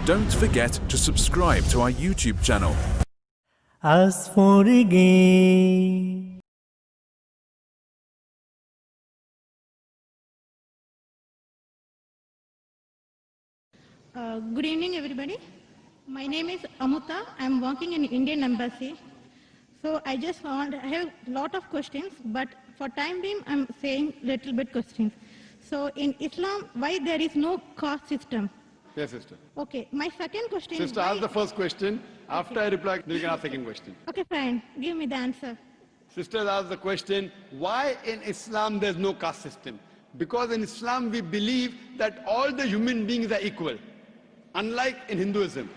Don't forget to subscribe to our YouTube channel. As for again. Good evening, everybody. My name is Amuta. I'm working in Indian Embassy. So I have a lot of questions, but for time being, I'm saying little bit questions. So in Islam, why there is no caste system? Yes, sister. Okay, my second question is Sister, ask the first question. After I reply, then you can ask the second question. Okay, fine. Give me the answer. Sister asked the question, why in Islam there's no caste system? Because in Islam we believe that all the human beings are equal, unlike in Hinduism.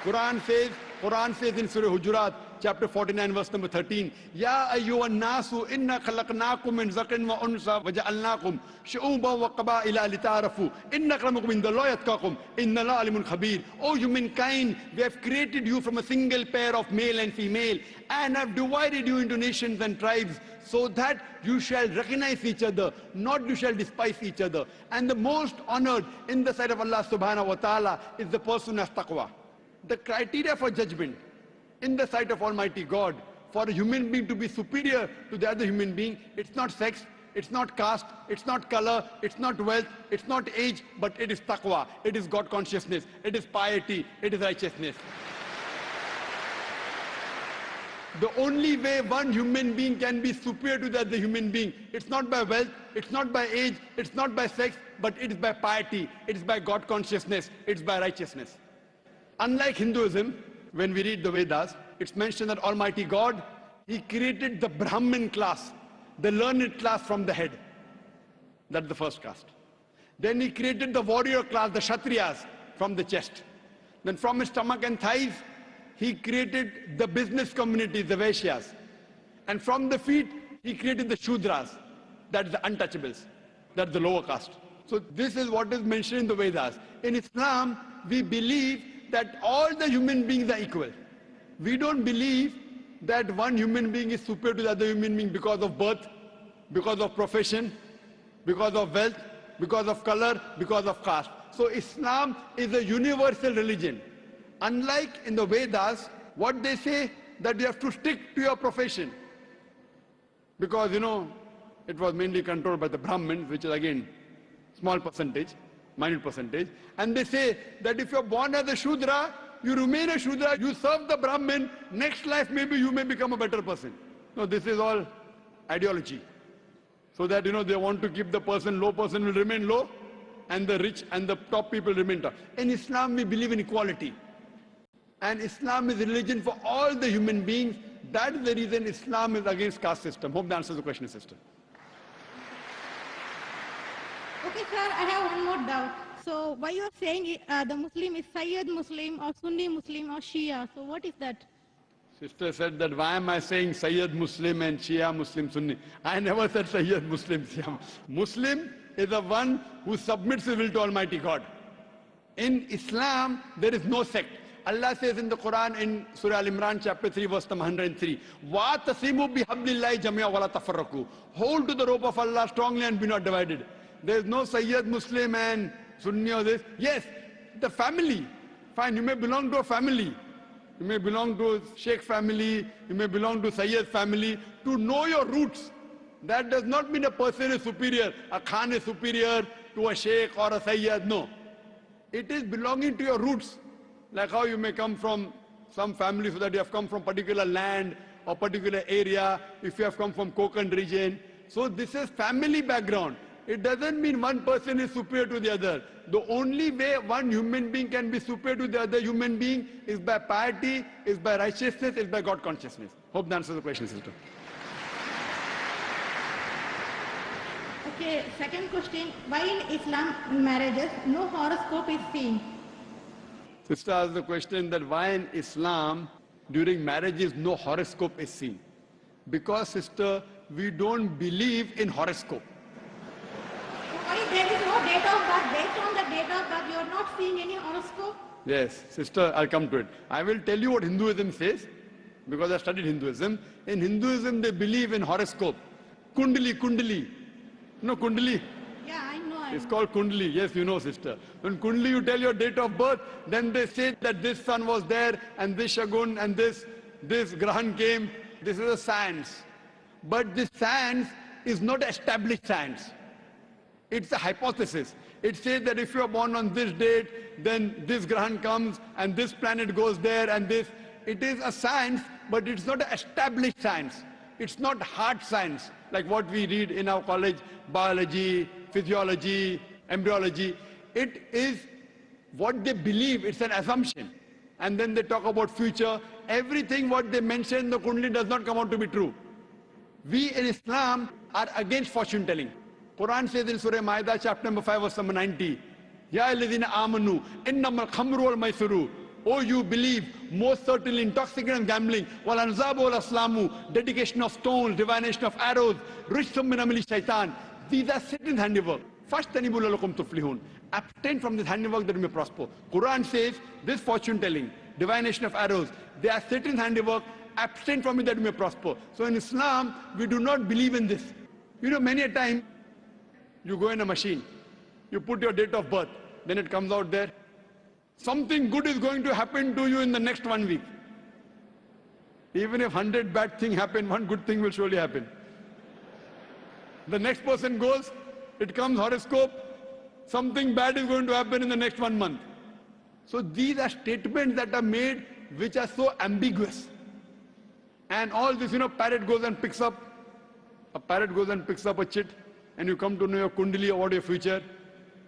Quran says in Surah Hujurat, chapter 49, verse number 13, Ya ayyuhan nasu inna khalaqnakum min zakarin wa unsa wa ja'alnakum shu'uban wa qaba'ila lita'arafu inna akramakum indallahi atqakum inna Allaha alimun khabir. O humankind, we have created you from a single pair of male and female and have divided you into nations and tribes so that you shall recognize each other, not you shall despise each other. And the most honored in the sight of Allah subhanahu wa ta'ala is the person who has taqwa. The criteria for judgment in the sight of Almighty God for a human being to be superior to the other human being, it's not sex, it's not caste, it's not color, it's not wealth, it's not age, but it is taqwa, it is God consciousness, it is piety, it is righteousness. The only way one human being can be superior to the other human being, it's not by wealth, it's not by age, it's not by sex, but it is by piety, it is by God consciousness, it's by righteousness. Unlike Hinduism, when we read the Vedas, it's mentioned that Almighty God, He created the Brahmin class, the learned class from the head. That's the first caste. Then He created the warrior class, the Kshatriyas, from the chest. Then from his stomach and thighs, He created the business community, the Vaishyas. And from the feet, He created the Shudras, that's the untouchables, that's the lower caste. So this is what is mentioned in the Vedas. In Islam, we believe that all the human beings are equal. We don't believe that one human being is superior to the other human being because of birth, because of profession, because of wealth, because of color, because of caste. So Islam is a universal religion. Unlike in the Vedas, what they say that you have to stick to your profession. Because, it was mainly controlled by the Brahmins, which is again, small percentage, minute percentage. And they say that if you're born as a Shudra, you remain a Shudra, you serve the Brahmin, next life maybe you may become a better person. No, this is all ideology. So that, they want to keep the low person will remain low, and the rich and the top people remain top. In Islam, we believe in equality. And Islam is a religion for all the human beings. That is the reason Islam is against caste system. Hope that answers the question, sister. Okay, sir, I have one more doubt. So why you are saying the Muslim is Sayyid Muslim or Sunni Muslim or Shia? So what is that? Sister said that why am I saying Sayyid Muslim and Shia Muslim Sunni? I never said Sayyid Muslim, Shia. Muslim is the one who submits his will to Almighty God. In Islam, there is no sect. Allah says in the Quran in Surah Al-Imran chapter 3 verse number 103, وَاتَصِمُوا بِحَبْلِ اللَّهِ جَمِيعًا وَلَا تَفَرَّقُوا. Hold to the rope of Allah strongly and be not divided. There is no Sayyid Muslim and Sunni or this. Yes, the family. Fine, you may belong to a family. You may belong to a Sheikh family. You may belong to Sayyid family. To know your roots, that does not mean a person is superior. A Khan is superior to a Sheikh or a Sayyid. No. It is belonging to your roots. Like how you may come from some family so that you have come from particular land or particular area. If you have come from Konkan region. So this is family background. It doesn't mean one person is superior to the other. The only way one human being can be superior to the other human being is by piety, is by righteousness, is by God consciousness. Hope that answers the question, sister. Okay, second question. Why in Islam marriages no horoscope is seen? Sister asked the question that why in Islam during marriages no horoscope is seen. Because, sister, we don't believe in horoscope. Why there is no date of birth? Based on the date of birth, you are not seeing any horoscope? Yes, sister, I'll come to it. I will tell you what Hinduism says, because I studied Hinduism. In Hinduism, they believe in horoscope. Kundali. No, Kundali. Yeah, I know. I It's know. called Kundli. Yes, you know, sister. When Kundli, you tell your date of birth, then they say that this sun was there, and this Shagun, and this Grahan came. This is a science. But this science is not established science. It's a hypothesis. It says that if you are born on this date, then this Grahan comes, and this planet goes there, and this. It is a science, but it's not an established science. It's not hard science, like what we read in our college, biology, physiology, embryology. It is what they believe, it's an assumption. And then they talk about future. Everything what they mention in the Kundli does not come out to be true. We in Islam are against fortune telling. Quran says in Surah Ma'idah, chapter number 5, verse number 90, Ya alladhina amanu, innamal khamru wal maisuru. Oh, you believe, most certainly intoxicant and gambling, wal anzabu wal aslamu, dedication of stones, divination of arrows, rijsum min amali shaitan. These are Satan's handiwork. Fashtanibu lalakum tuflihun. Abstain from this handiwork that you may prosper. Quran says this fortune telling, divination of arrows, they are Satan's handiwork. Abstain from it that you may prosper. So in Islam, we do not believe in this. You know, many a time, you go in a machine, you put your date of birth, then it comes out there. Something good is going to happen to you in the next 1 week. Even if 100 bad things happen, one good thing will surely happen. The next person goes, it comes horoscope, something bad is going to happen in the next 1 month. So these are statements that are made which are so ambiguous. And all this, you know, parrot goes and picks up a chit, and you come to know your kundali about your future.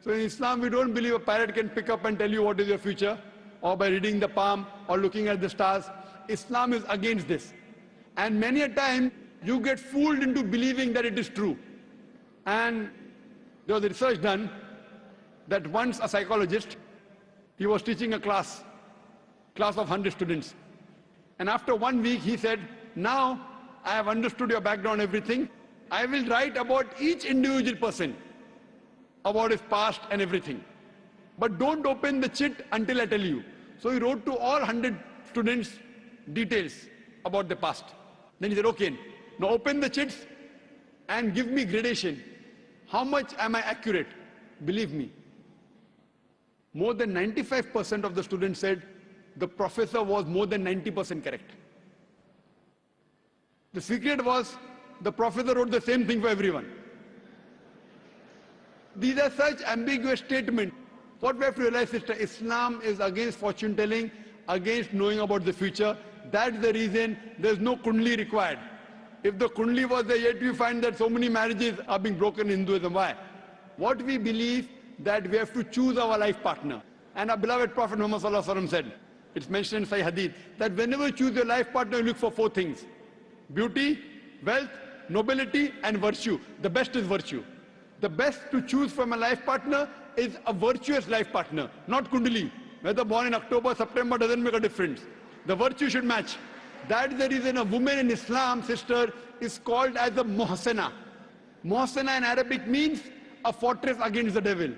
So in Islam, we don't believe a parrot can pick up and tell you what is your future, or by reading the palm, or looking at the stars. Islam is against this. And many a time, you get fooled into believing that it is true. And there was a research done that once a psychologist, he was teaching a class of 100 students. And after 1 week, he said, now I have understood your background, everything. I will write about each individual person, about his past and everything. But don't open the chit until I tell you. So he wrote to all 100 students details about the past. Then he said, okay, now open the chits and give me gradation. How much am I accurate? Believe me. More than 95% of the students said the professor was more than 90% correct. The secret was the professor wrote the same thing for everyone. These are such ambiguous statements. What we have to realize is that Islam is against fortune telling, against knowing about the future. That's the reason there's no kundli required. If the kundli was there, yet we find that so many marriages are being broken in Hinduism. Why? What we believe that we have to choose our life partner. And our beloved Prophet Muhammad Sallallahu Alaihi Wasallam said, it's mentioned in Sahih Hadith, that whenever you choose your life partner, you look for 4 things. Beauty, wealth, nobility, and virtue. The best is virtue. The best to choose from a life partner is a virtuous life partner, not kundali. Whether born in October, September doesn't make a difference. The virtue should match. That's the reason a woman in Islam, sister, is called as a muhsana. Muhsana in Arabic means a fortress against the devil.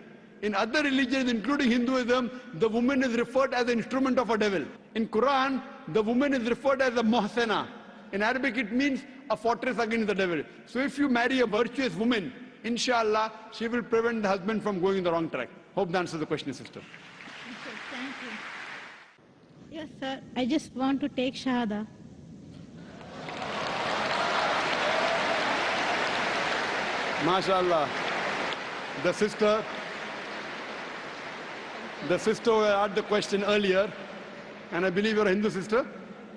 In other religions, including Hinduism, the woman is referred as an instrument of a devil. In Quran, the woman is referred as a muhsana. In Arabic, it means a fortress against the devil. So if you marry a virtuous woman, inshallah, she will prevent the husband from going in the wrong track. Hope that answers the question, sister. Okay, thank you. Yes, sir. I just want to take Shahada. MashaAllah. The sister who asked the question earlier, and I believe you're a Hindu sister?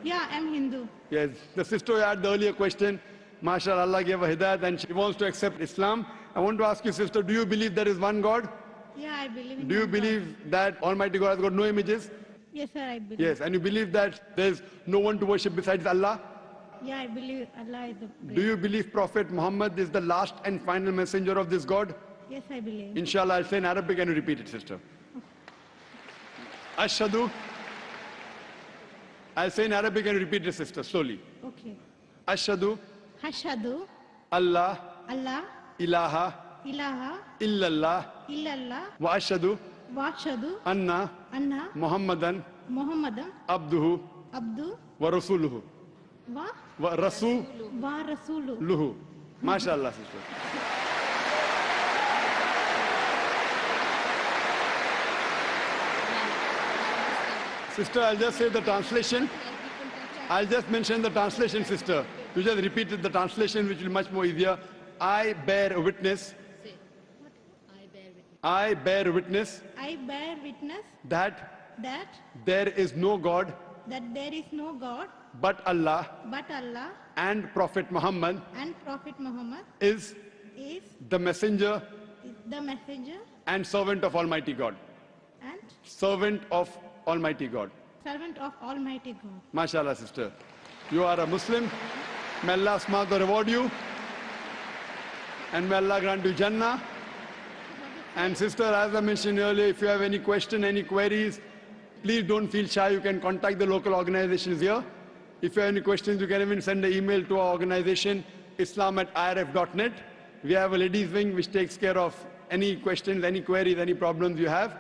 Yeah, I'm Hindu. Yes, the sister who had the earlier question, MashaAllah, Allah gave her hidayat and she wants to accept Islam. I want to ask you, sister, do you believe there is one God? Yeah, I believe in Do you one God. believe that Almighty God has got no images? Yes, sir, I believe. Yes, and you believe that there's no one to worship besides Allah? Yeah, I believe Allah is the great. Do you believe Prophet Muhammad is the last and final messenger of this God? Yes, I believe. Inshallah, I'll say in Arabic and you repeat it, sister. Ashhadu. I'll say in Arabic and you repeat it, sister, slowly. Okay. Ashhadu. Hashadu, Allah. Allah, Ilaha. ilaha, Illallah. illallah, Wa ashhadu. washadu, Anna. anna, Muhammadan. Muhammadan, Abduhu. abdu, Wa rasuluhu. wa, Wa rasuluhu. wa rasulu. MashaAllah, sister. Sister, I'll just say the translation. I'll just mention the translation, sister. You just repeated the translation, which will be much more easier. I bear witness. I bear witness I bear witness that that there is no God there is no God but Allah, but Allah, and Prophet Muhammad and Prophet Muhammad is is the messenger the messenger and servant of Almighty God. and Servant of Almighty God. servant of Almighty God. MashaAllah, sister. You are a Muslim. May Allah subhanahu reward you. And may Allah grant you Jannah. And sister, as I mentioned earlier, if you have any question, any queries, please don't feel shy. You can contact the local organizations here. If you have any questions, you can even send an email to our organization, islam@irf.net. We have a ladies wing which takes care of any questions, any queries, any problems you have.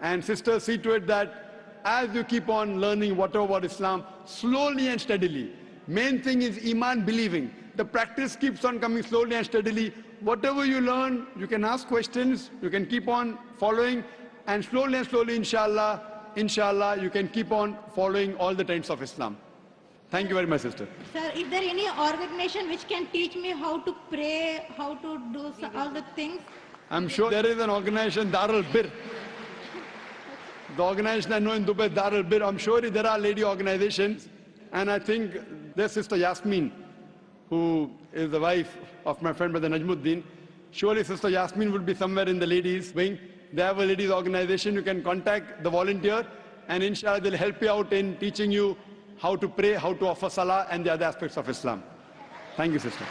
And sister, see to it that as you keep on learning whatever about Islam, slowly and steadily. Main thing is Iman, believing. The practice keeps on coming slowly and steadily. Whatever you learn, you can ask questions, you can keep on following, and slowly, inshallah, you can keep on following all the tenets of Islam. Thank you very much, sister. Sir, is there any organization which can teach me how to pray, how to do all the things? I'm sure there is an organization, Darul Bir. The organization I know in Dubai, Darul Bir. I'm sure there are lady organizations. And I think there's Sister Yasmin, who is the wife of my friend Brother Najmuddin. Surely Sister Yasmin will be somewhere in the ladies wing. They have a ladies organization. You can contact the volunteer, and inshallah they'll help you out in teaching you how to pray, how to offer salah, and the other aspects of Islam. Thank you, sister.